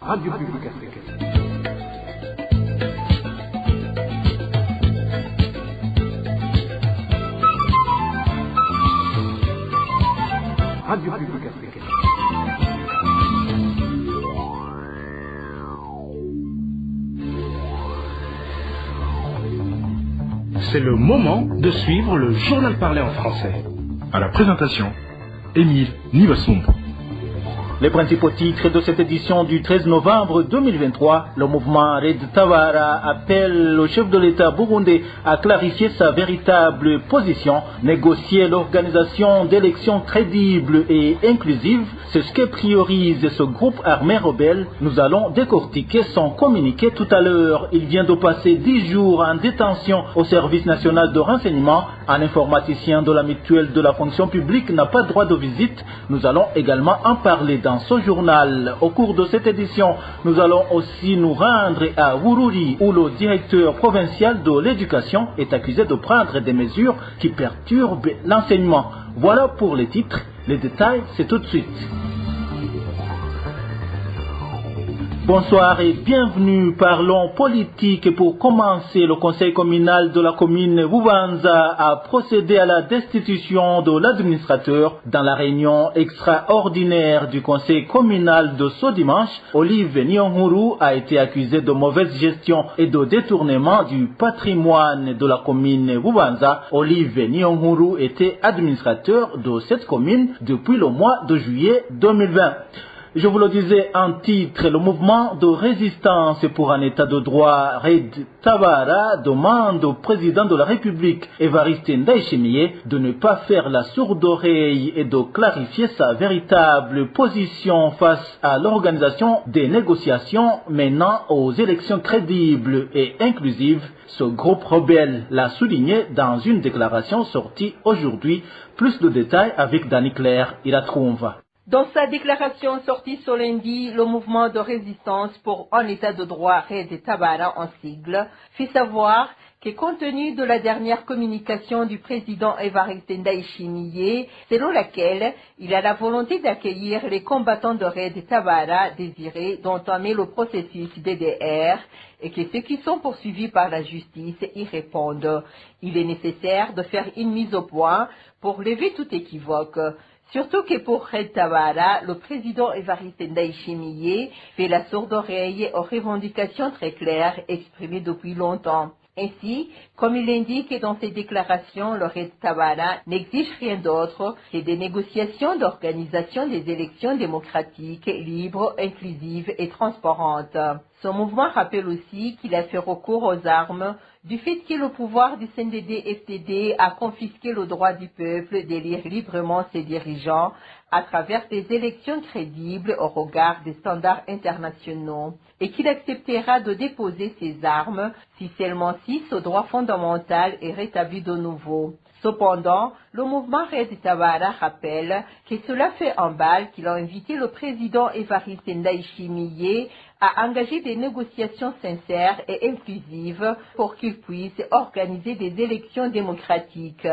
Radio Publique Africaine. Radio Publique Africaine. C'est le moment de suivre le journal parlé en français. À la présentation, Émile Nivasumbo. Les principaux titres de cette édition du 13 novembre 2023, le mouvement Red Tabara appelle le chef de l'État burundais à clarifier sa véritable position, négocier l'organisation d'élections crédibles et inclusives. C'est ce que priorise ce groupe armé rebelle. Nous allons décortiquer son communiqué tout à l'heure. Il vient de passer 10 jours en détention au service national de renseignement. Un informaticien de la mutuelle de la fonction publique n'a pas droit de visite. Nous allons également en parler dans ce journal. Au cours de cette édition, nous allons aussi nous rendre à Wururi, où le directeur provincial de l'éducation est accusé de prendre des mesures qui perturbent l'enseignement. Voilà pour les titres. Les détails, c'est tout de suite. Bonsoir et bienvenue. Parlons politique. Pour commencer, le conseil communal de la commune Bubanza a procédé à la destitution de l'administrateur. Dans la réunion extraordinaire du conseil communal de ce dimanche, Olive Nyonghuru a été accusé de mauvaise gestion et de détournement du patrimoine de la commune Bubanza. Olive Nyonghuru était administrateur de cette commune depuis le mois de juillet 2020. Je vous le disais en titre, le mouvement de résistance pour un état de droit Red Tabara demande au président de la République, Évariste Ndayishimiye, de ne pas faire la sourde oreille et de clarifier sa véritable position face à l'organisation des négociations menant aux élections crédibles et inclusives. Ce groupe rebelle l'a souligné dans une déclaration sortie aujourd'hui. Plus de détails avec Dani Claire, il la trouve. Dans sa déclaration sortie ce lundi, le mouvement de résistance pour un état de droit Red Tabara en sigle fait savoir que compte tenu de la dernière communication du président Évariste Ndayishimiye, selon laquelle il a la volonté d'accueillir les combattants de Red Tabara désirés d'entamer le processus DDR et que ceux qui sont poursuivis par la justice y répondent. Il est nécessaire de faire une mise au point pour lever tout équivoque. Surtout que pour Red Tabara, le président Évariste Ndayishimiye fait la sourde oreille aux revendications très claires exprimées depuis longtemps. Ainsi, comme il l'indique dans ses déclarations, le Red Tabara n'exige rien d'autre que des négociations d'organisation des élections démocratiques, libres, inclusives et transparentes. Son mouvement rappelle aussi qu'il a fait recours aux armes du fait que le pouvoir du CNDD-FDD a confisqué le droit du peuple d'élire librement ses dirigeants à travers des élections crédibles au regard des standards internationaux et qu'il acceptera de déposer ses armes si seulement si ce droit fondamental est rétabli de nouveau. Cependant, le mouvement Red Tabara rappelle que cela fait un bal qu'il a invité le président Évariste Ndayishimiye à engager des négociations sincères et inclusives pour qu'il puisse organiser des élections démocratiques.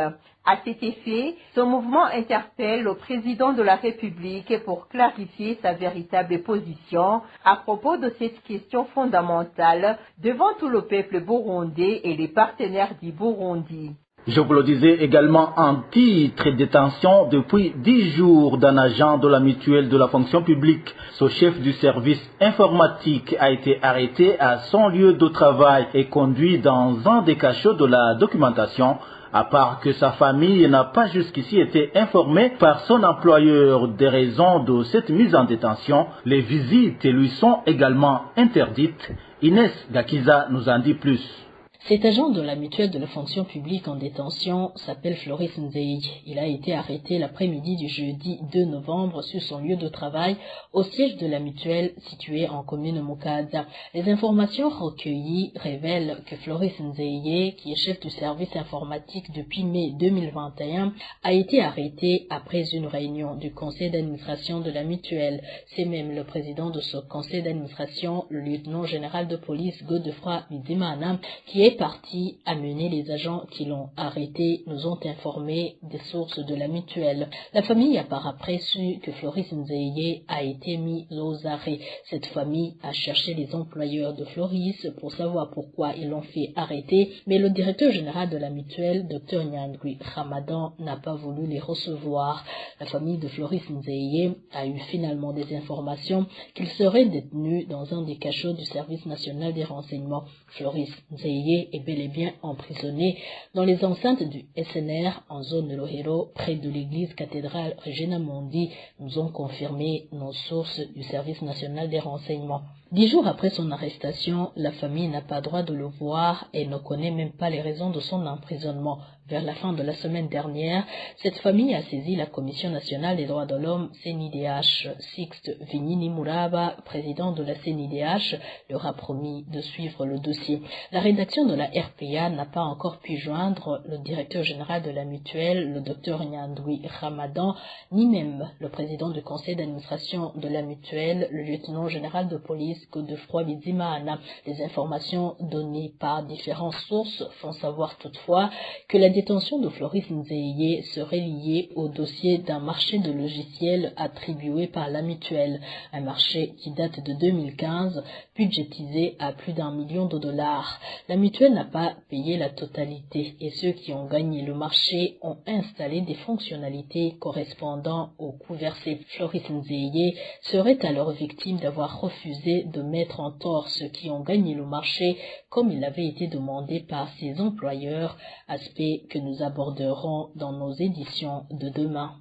À cet effet, ce mouvement interpelle le président de la République pour clarifier sa véritable position à propos de cette question fondamentale devant tout le peuple burundais et les partenaires du Burundi. Je vous le disais également en titre, détention depuis 10 jours d'un agent de la mutuelle de la fonction publique. Ce chef du service informatique a été arrêté à son lieu de travail et conduit dans un des cachots de la documentation. À part que sa famille n'a pas jusqu'ici été informée par son employeur des raisons de cette mise en détention, les visites lui sont également interdites. Inès Gakiza nous en dit plus. Cet agent de la mutuelle de la fonction publique en détention s'appelle Floris Nzei. Il a été arrêté l'après-midi du jeudi 2 novembre sur son lieu de travail au siège de la mutuelle situé en commune Mukaza. Les informations recueillies révèlent que Floris Nzei, qui est chef du service informatique depuis mai 2021, a été arrêté après une réunion du conseil d'administration de la mutuelle. C'est même le président de ce conseil d'administration, le lieutenant général de police Godefroy Bizimana, qui est est parti amener les agents qui l'ont arrêté, nous ont informé des sources de la mutuelle. La famille a par après su que Floris Nzeye a été mis aux arrêts. Cette famille a cherché les employeurs de Floris pour savoir pourquoi ils l'ont fait arrêter, mais le directeur général de la mutuelle, Dr Nyandwi Ramadan, n'a pas voulu les recevoir. La famille de Floris Nzeye a eu finalement des informations qu'il serait détenu dans un des cachots du service national des renseignements. Floris Nzeye est bel et bien emprisonné dans les enceintes du SNR en zone de Lohero, près de l'église cathédrale Regina Mundi, nous ont confirmé nos sources du service national des renseignements. 10 jours après son arrestation, la famille n'a pas droit de le voir et ne connaît même pas les raisons de son emprisonnement. Vers la fin de la semaine dernière, cette famille a saisi la Commission nationale des droits de l'homme CNIDH. Sixte Vignini Muraba, président de la CNIDH, leur a promis de suivre le dossier. La rédaction de la RPA n'a pas encore pu joindre le directeur général de la mutuelle, le Dr Nyandwi Ramadan, ni même le président du conseil d'administration de la mutuelle, le lieutenant général de police Godefroy Bizimana. Les informations données par différentes sources font savoir toutefois que la détention de Floris Nzeye serait liée au dossier d'un marché de logiciels attribué par la mutuelle, un marché qui date de 2015, budgétisé à plus d'1 million de dollars. La mutuelle n'a pas payé la totalité et ceux qui ont gagné le marché ont installé des fonctionnalités correspondant au coût versé. Floris Nzeye serait alors victime d'avoir refusé de mettre en tort ceux qui ont gagné le marché comme il avait été demandé par ses employeurs, aspect que nous aborderons dans nos éditions de demain.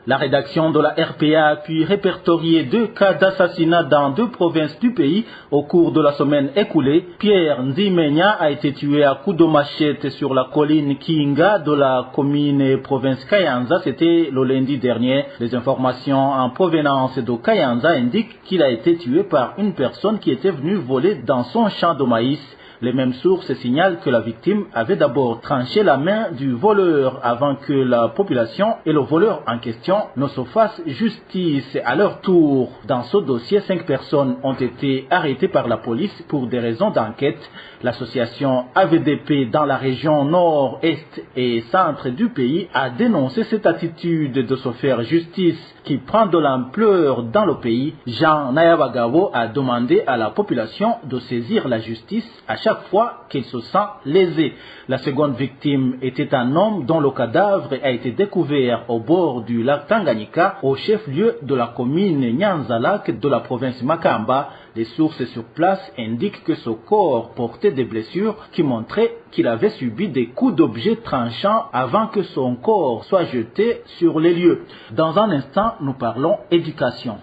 La rédaction de la RPA a pu répertorier 2 cas d'assassinat dans 2 provinces du pays au cours de la semaine écoulée. Pierre Nzimenya a été tué à coups de machette sur la colline Kinga de la commune et province Kayanza. C'était le lundi dernier. Les informations en provenance de Kayanza indiquent qu'il a été tué par une personne qui était venue voler dans son champ de maïs. Les mêmes sources signalent que la victime avait d'abord tranché la main du voleur avant que la population et le voleur en question ne se fassent justice à leur tour. Dans ce dossier, 5 personnes ont été arrêtées par la police pour des raisons d'enquête. L'association AVDP dans la région nord, est et centre du pays a dénoncé cette attitude de se faire justice qui prend de l'ampleur dans le pays. Jean Nayabagabo a demandé à la population de saisir la justice à chaque fois qu'il se sent lésé. La seconde victime était un homme dont le cadavre a été découvert au bord du lac Tanganyika, au chef-lieu de la commune Nyanzalak de la province Makamba. Les sources sur place indiquent que ce corps portait des blessures qui montraient qu'il avait subi des coups d'objets tranchants avant que son corps soit jeté sur les lieux. Dans un instant, nous parlons éducation.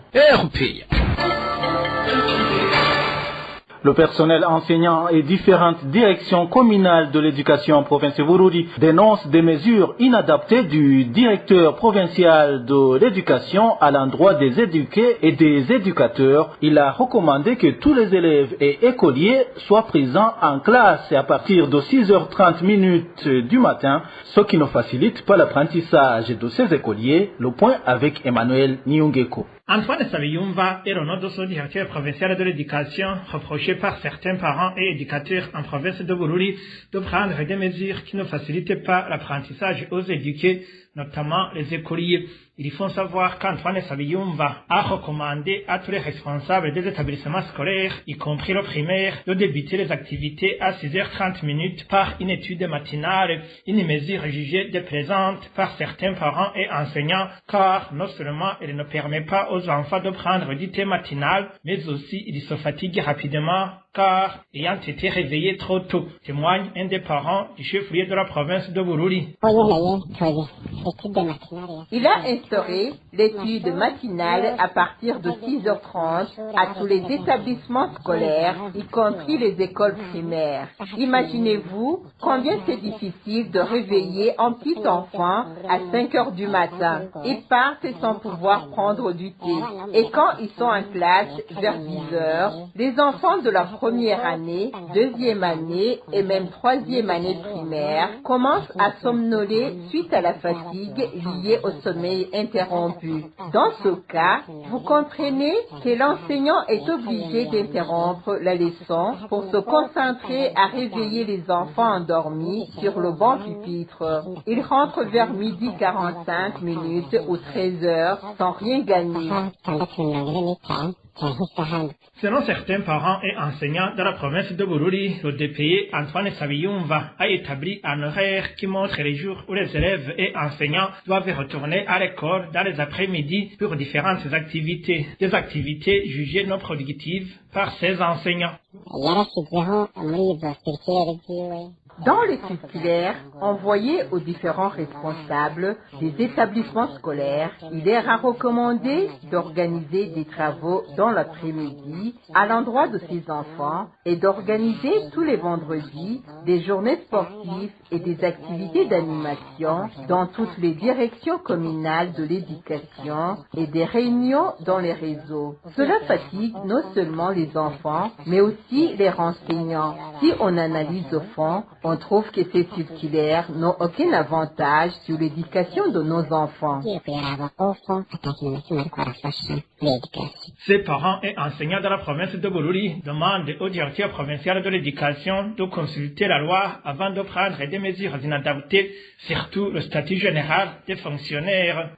Le personnel enseignant et différentes directions communales de l'éducation en province de Bururi dénoncent des mesures inadaptées du directeur provincial de l'éducation à l'endroit des éduqués et des éducateurs. Il a recommandé que tous les élèves et écoliers soient présents en classe à partir de 6h30 du matin, ce qui ne facilite pas l'apprentissage de ces écoliers. Le point avec Emmanuel Niungeko. Antoine Sabiyumva est le nom de ce directeur provincial de l'éducation, reproché par certains parents et éducateurs en province de Bururi de prendre des mesures qui ne facilitent pas l'apprentissage aux éduqués, notamment les écoliers. Ils font savoir qu'Antoine Sabiyumva a recommandé à tous les responsables des établissements scolaires, y compris le primaire, de débuter les activités à 6h30 par une étude matinale, une mesure jugée déplaisante par certains parents et enseignants, car non seulement elle ne permet pas aux enfants de prendre du thé matinal, mais aussi ils se fatiguent rapidement, car ayant été réveillés trop tôt, témoigne un des parents du chef-lieu de la province de Bururi. Il a instauré l'étude matinale à partir de 6h30 à tous les établissements scolaires, y compris les écoles primaires. Imaginez-vous combien c'est difficile de réveiller un petit enfant à 5h du matin. Ils partent sans pouvoir prendre du thé. Et quand ils sont en classe vers 10h, les enfants de la première année, deuxième année et même troisième année primaire commencent à somnoler suite à la fatigue liée au sommeil interrompue. Dans ce cas, vous comprenez que l'enseignant est obligé d'interrompre la leçon pour se concentrer à réveiller les enfants endormis sur le banc pupitre. Il rentre vers 12h45 ou 13h sans rien gagner. Selon certains parents et enseignants de la province de Bururi, le DPE Antoine Sabiyumva a établi un horaire qui montre les jours où les élèves et enseignants doivent retourner à l'école dans les après-midi pour différentes activités, des activités jugées non productives par ces enseignants. Dans les circulaires envoyées aux différents responsables des établissements scolaires, il est recommandé d'organiser des travaux dans l'après-midi à l'endroit de ces enfants et d'organiser tous les vendredis des journées sportives et des activités d'animation dans toutes les directions communales de l'éducation et des réunions dans les réseaux. Cela fatigue non seulement les enfants, mais aussi les enseignants. Si on analyse au fond, on trouve que ces circulaires n'ont aucun avantage sur l'éducation de nos enfants. Ces parents et enseignants de la province de Bururi demandent au directeur provincial de l'éducation de consulter la loi avant de prendre des mesures inadaptées, surtout le statut général des fonctionnaires.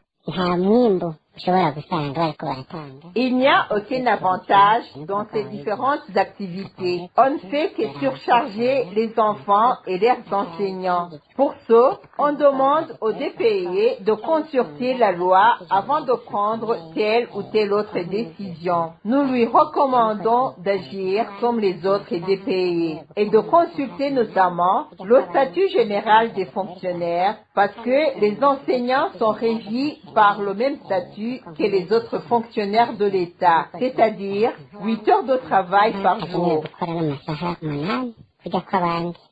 Il n'y a aucun avantage dans ces différentes activités. On ne fait que surcharger les enfants et leurs enseignants. Pour ce, on demande au DPE de consulter la loi avant de prendre telle ou telle autre décision. Nous lui recommandons d'agir comme les autres DPE et de consulter notamment le statut général des fonctionnaires parce que les enseignants sont régis par le même statut que les autres fonctionnaires de l'État, c'est-à-dire 8 heures de travail par jour.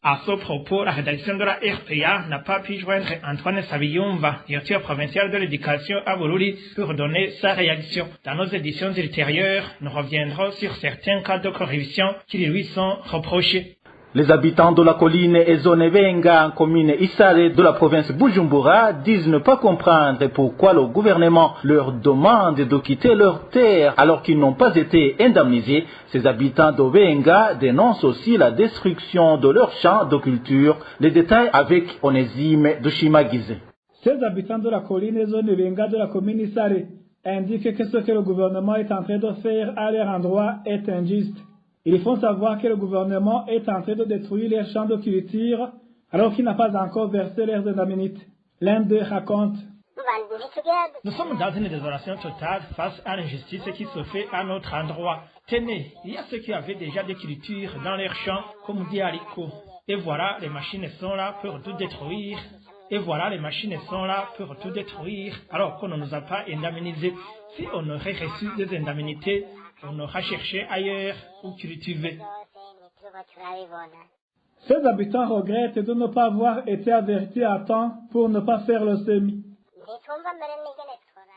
À ce propos, la rédaction de la RPA n'a pas pu joindre Antoine Sabiyumva, directeur provincial de l'éducation à Bururi, pour donner sa réaction. Dans nos éditions ultérieures, nous reviendrons sur certains cas de corruption qui lui sont reprochés. Les habitants de la colline Ezonevenga, en commune Isare de la province Bujumbura, disent ne pas comprendre pourquoi le gouvernement leur demande de quitter leurs terres alors qu'ils n'ont pas été indemnisés. Ces habitants d'Ovenga dénoncent aussi la destruction de leurs champs de culture. Les détails avec Onésime de Shimagize. Ces habitants de la colline Ezonevenga de la commune Isare indiquent que ce que le gouvernement est en train de faire à leur endroit est injuste. Ils font savoir que le gouvernement est en train de détruire les champs de culture alors qu'il n'a pas encore versé leurs indemnités. L'un d'eux raconte. Nous sommes dans une désolation totale face à l'injustice qui se fait à notre endroit. Tenez, il y a ceux qui avaient déjà des cultures dans leurs champs, comme dit Aliko. Et voilà, les machines sont là pour tout détruire. Alors qu'on ne nous a pas indemnisés. Si on aurait reçu des indemnités, on aura cherché ailleurs où cultiver. Ces habitants regrettent de ne pas avoir été avertis à temps pour ne pas faire le semis.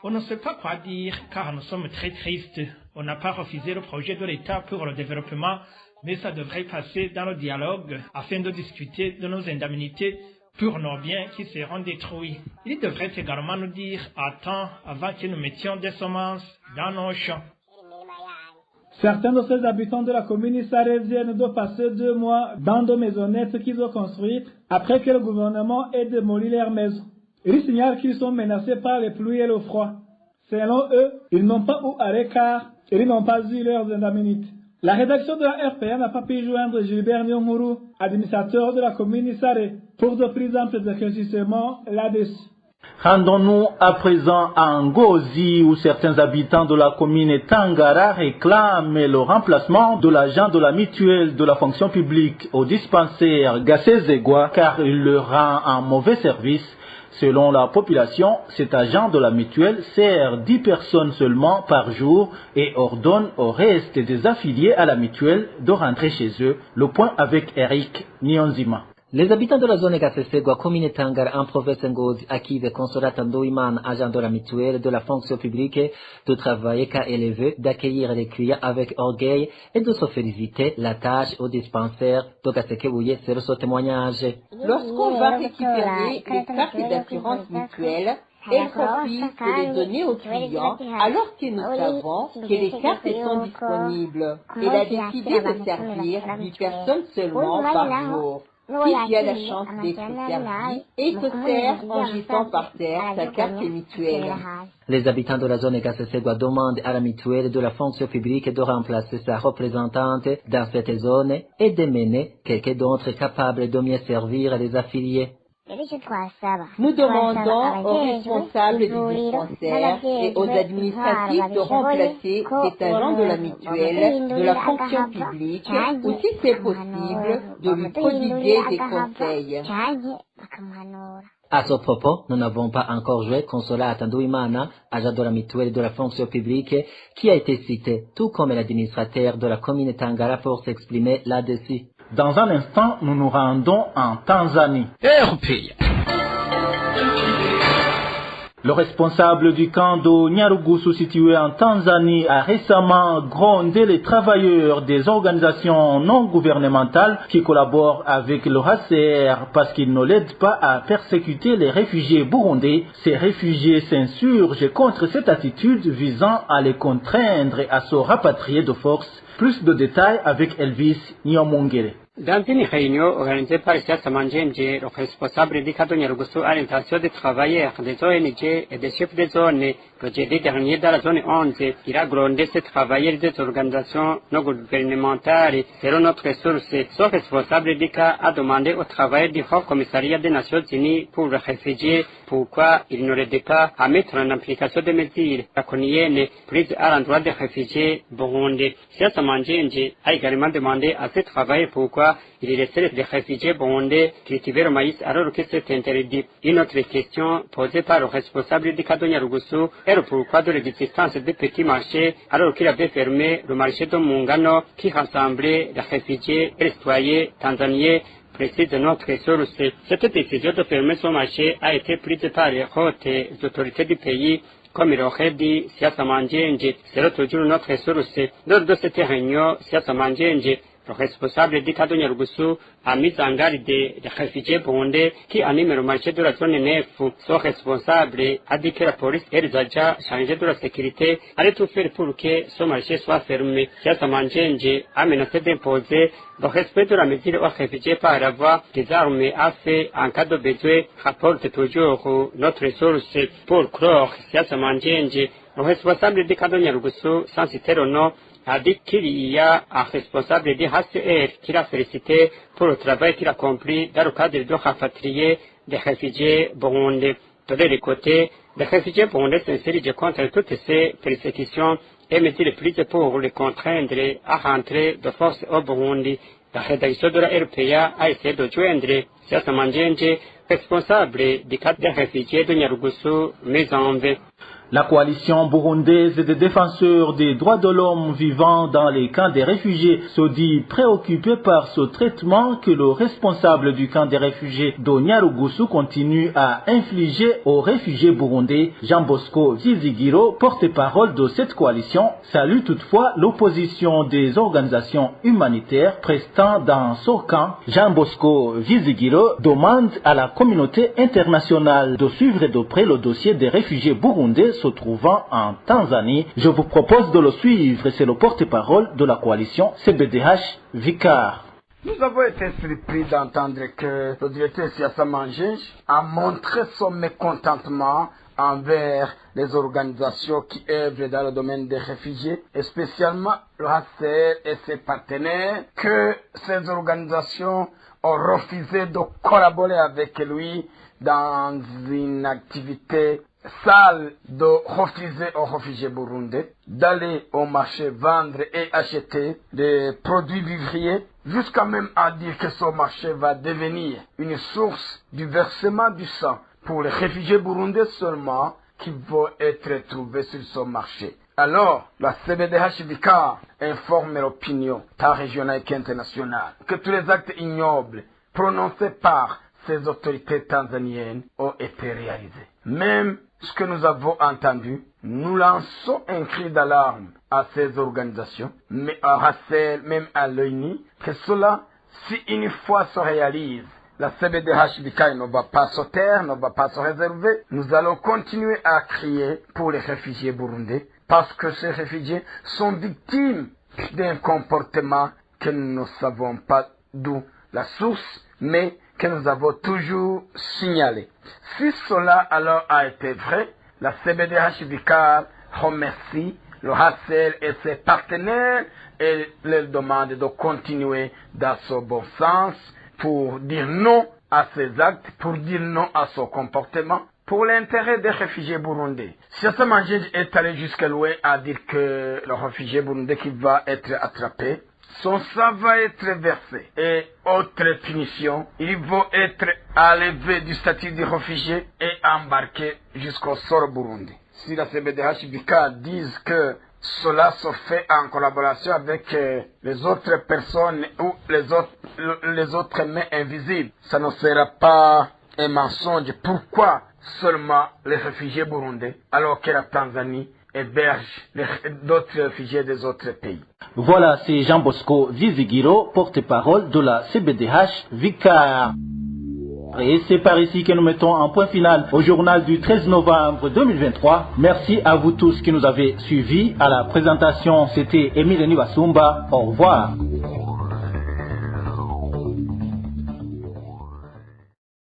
On ne sait pas quoi dire car nous sommes très tristes. On n'a pas refusé le projet de l'État pour le développement, mais ça devrait passer dans le dialogue afin de discuter de nos indemnités pour nos biens qui seront détruits. Il devrait également nous dire à temps avant que nous mettions des semences dans nos champs. Certains de ces habitants de la commune Isare viennent de passer 2 mois dans des maisonnettes qu'ils ont construites après que le gouvernement ait démoli leurs maisons. Ils signalent qu'ils sont menacés par les pluies et le froid. Selon eux, ils n'ont pas où aller car ils n'ont pas eu leurs indemnités. La rédaction de la RPA n'a pas pu joindre Gilbert Nyonguru, administrateur de la commune Isare, pour de plus amples éclaircissements là-dessus. Rendons-nous à présent à Ngozi où certains habitants de la commune Tangara réclament le remplacement de l'agent de la mutuelle de la fonction publique au dispensaire Gassezegwa car il leur rend un mauvais service. Selon la population, cet agent de la mutuelle sert 10 personnes seulement par jour et ordonne au reste des affiliés à la mutuelle de rentrer chez eux. Le point avec Eric Nyonzima. Les habitants de la zone Gassezegwa, commune Tangara, en province Ngozi, à qui le consulat Ndoiman, agent de la mutuelle de la fonction publique, de travailler qu'à élever, d'accueillir les clients avec orgueil et de se féliciter la tâche au dispensaire de Gasekebouye sur ce témoignage. Lorsqu'on va récupérer les cartes d'assurance mutuelle, elles refusent de les donner aux clients alors que nous savons que les cartes sont disponibles. Elle a décidé de servir 8 personnes seulement par jour. Qui a la chance d'être servi et se sert en jetant par terre sa carte mutuelle. Les habitants de la zone Gasesegwa demandent à la mutuelle de la fonction publique de remplacer sa représentante dans cette zone et de mener quelqu'un d'autre capable de mieux servir les affiliés. Nous demandons aux responsables du dispensaire et aux administratifs de remplacer cet agent de la mutuelle de la fonction publique ou si c'est possible de lui prodiguer des conseils. À ce propos, nous n'avons pas encore joué Consolata Nduimana, agent de la mutuelle de la fonction publique, qui a été cité, tout comme l'administrateur de la commune Tangara pour s'exprimer là-dessus. Dans un instant, nous nous rendons en Tanzanie. Le responsable du camp de Nyarugusu situé en Tanzanie a récemment grondé les travailleurs des organisations non gouvernementales qui collaborent avec le HCR parce qu'ils ne l'aident pas à persécuter les réfugiés burundais. Ces réfugiés s'insurgent contre cette attitude visant à les contraindre à se rapatrier de force. Plus de détails avec Elvis Nyomongere. Dans une réunion organisée par Siasa Manjenje, le responsable du cadre Nyarugusu à l'intention de travailleurs des ONG et des chefs de zone, le jeudi dernier dans la zone 11, il a grondé ces travailleurs des organisations non gouvernementales. Selon notre source, ce responsable du cas a demandé aux travailleurs du Haut Commissariat des Nations Unies pour les réfugiés pourquoi il n'aurait pas à mettre en application des mesures draconiennes prises à l'endroit des réfugiés burundais. Siasa Manjenje a également demandé à ces travailleurs pourquoi il laissait les réfugiés burundais cultiver le maïs alors que c'est interdit. Une autre question posée par le responsable du cadre Nyarugusu est le pourquoi de l'existence des petits marchés alors qu'il avait fermé le marché de Mungano qui rassemblait les réfugiés et les citoyens tanzaniens, précise notre source. Cette décision de fermer ce marché a été prise par les hautes autorités du pays, comme il aurait dit Siasa Manjenje. C'est toujours notre source. Lors de cette réunion, Siasa Manjenje, le responsable du cadre Nyarugusu, a mis en garde des réfugiés burundais qui animent le marché de la zone 9. Son responsable a dit que la police et les agents chargés de la sécurité allaient tout faire pour que ce marché soit fermé. Siasa Manjenje a menacé d'imposer le respect de la mesure aux réfugiés par la voie des armes à feu en cas de besoin, rapporte toujours notre source. Pour clore, Siasa Manjenje, le responsable du cadre Nyarugusu, sans citer le nom, a dit qu'il y a un responsable du HCR qui l'a félicité pour le travail qu'il a accompli dans le cadre de rapatrier des réfugiés burundais. De l'autre côté, les réfugiés burundais s'insurgent contre toutes ces persécutions et mesures prises pour les contraindre à rentrer de force au Burundi. La rédaction de la RPA a essayé de joindre Siasa Manjenje, responsable du cadre des réfugiés de Nyarugusu, mais en vain. La coalition burundaise des défenseurs des droits de l'homme vivant dans les camps des réfugiés se dit préoccupée par ce traitement que le responsable du camp des réfugiés de Nyarugusu continue à infliger aux réfugiés burundais. Jean Bosco Vizigiro, porte-parole de cette coalition, salue toutefois l'opposition des organisations humanitaires prestant dans ce camp. Jean Bosco Vizigiro demande à la communauté internationale de suivre de près le dossier des réfugiés burundais se trouvant en Tanzanie. Je vous propose de le suivre. C'est le porte-parole de la coalition CBDH Vicar. Nous avons été surpris d'entendre que le directeur Siasa Manjenje a montré son mécontentement envers les organisations qui œuvrent dans le domaine des réfugiés, et spécialement le HCR et ses partenaires, que ces organisations ont refusé de collaborer avec lui dans une activité sale de refuser aux réfugiés burundais d'aller au marché vendre et acheter des produits vivriers, jusqu'à même à dire que ce marché va devenir une source du versement du sang pour les réfugiés burundais seulement qui vont être trouvés sur ce marché. Alors, la CBDH Vicar informe l'opinion, tant régionale qu'internationale, que tous les actes ignobles prononcés par ces autorités tanzaniennes ont été réalisés. Même ce que nous avons entendu, nous lançons un cri d'alarme à ces organisations, mais à HCR, même à l'ONU, que cela, si une fois se réalise, la CBDH Vicaire ne va pas se taire, ne va pas se réserver. Nous allons continuer à crier pour les réfugiés burundais parce que ces réfugiés sont victimes d'un comportement que nous ne savons pas d'où la source, mais que nous avons toujours signalé. Si cela alors a été vrai, la CBDH Vicaire remercie le HCR et ses partenaires et leur demande de continuer dans ce bon sens pour dire non à ces actes, pour dire non à ce comportement, pour l'intérêt des réfugiés burundais. Siassa Mangenje est allé jusqu'à loin à dire que le réfugié burundais qui va être attrapé, son sang va être versé. Et autre punition, il va être enlevé du statut de réfugié et embarqué jusqu'au sol Burundi. Si la CBDH Vicaire disent que cela se fait en collaboration avec les autres personnes ou les autres mains invisibles, ça ne sera pas un mensonge. Pourquoi seulement les réfugiés burundais alors que la Tanzanie héberge d'autres réfugiés des autres pays? Voilà, c'est Jean Bosco Vizigiro, porte-parole de la CBDH Vicaire. Et c'est par ici que nous mettons un point final au journal du 13 novembre 2023. Merci à vous tous qui nous avez suivis. À la présentation, c'était Émile Nibasumba. Au revoir.